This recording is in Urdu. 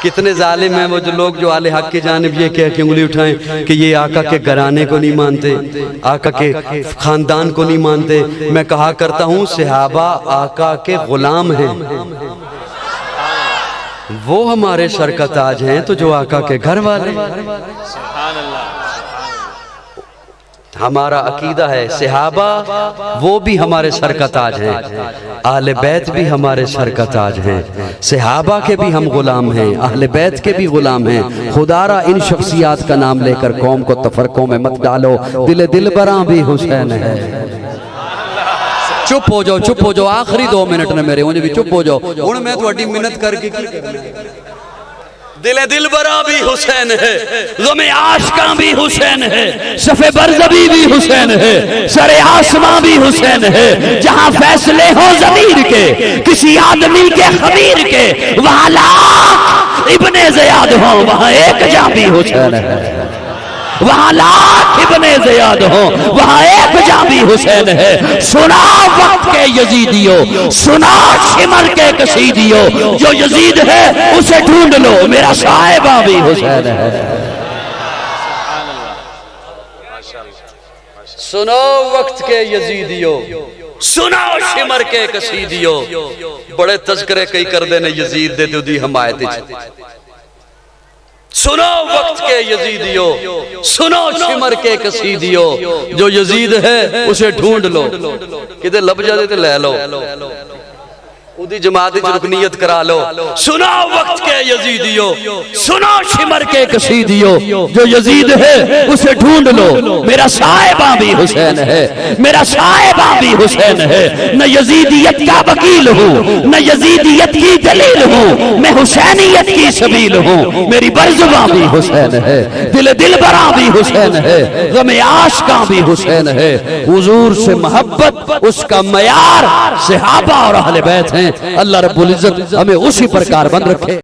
کتنے ظالم ہیں وہ جو لوگ جو اہل حق کی جانب یہ کہہ کے انگلی اٹھائیں کہ یہ آقا کے گھرانے کو نہیں مانتے، آقا کے خاندان کو نہیں مانتے۔ میں کہا کرتا ہوں صحابہ آقا کے غلام ہیں، وہ ہمارے سر کا تاج ہیں، تو جو آقا کے گھر والے۔ ہمارا عقیدہ ہے صحابہ وہ بھی ہمارے سر کا تاج ہیں، اہل بیت بھی ہمارے سر کا تاج ہیں، صحابہ کے بھی ہم غلام ہیں، اہل بیت کے بھی غلام ہیں۔ خدا را ان شخصیات کا نام لے کر قوم کو تفرقوں میں مت ڈالو، دل براں بھی حسین ہے۔ چپ ہو جاؤ، آخری 2 منٹ نے میرے، مجھے بھی چپ ہو جاؤ۔ ہن میں تہاڈی منت کر کے کی کرنا، دل براں بھی حسین ہے، غم عاشقاں بھی حسین ہے، صف برزبی بھی حسین ہے، سر آسماں بھی حسین ہے۔ جہاں فیصلے ہو ضمیر کے کسی آدمی کے خبیر کے، وہاں لاکھ ابن زیاد ہوں وہاں ایک جاں بھی حسین ہے، وہاں لاکھ ابن زیاد ہوں وہاں ایک جاں بھی حسین ہے۔ سنا وقت کے یزیدیوں، سنا شمر کے کشیدیوں، جو یزید ہے اسے ڈھونڈ لو، میرا صاحبہ بھی حسین ہے۔ سنو وقت کے یزیدیوں، سنا شمر کے کشیدیوں، بڑے تذکرے کئی کر دینے یزید دے دی حمایت۔ سنو وقت کے یزیدیوں، سنو شمر کے کسیدیوں، جو یزید ہے اسے ڈھونڈ لو، کدھے لب جا دیتے لے لو، اودی جماعت رکنیت کرا لو۔ سنو وقت کے یزیدیوں، سنو شمر کے کسیدیوں، جو یزید ہے اسے ڈھونڈ لو، میرا صاحبہ بھی حسین ہے، میرا صاحبہ بھی حسین ہے۔ نہ یزیدیت کا وکیل ہوں، نہ یزیدیت کی دلیل ہوں، میں حسینیت کی سبیل ہوں، میری برزباں بھی حسین ہے، دل براں بھی حسین ہے، غم عاشقاں بھی حسین ہے۔ حضور سے محبت اس کا معیار صحابہ اور اہل بیت ہیں۔ اللہ رب العزت ہمیں اسی پر کاربند رکھے۔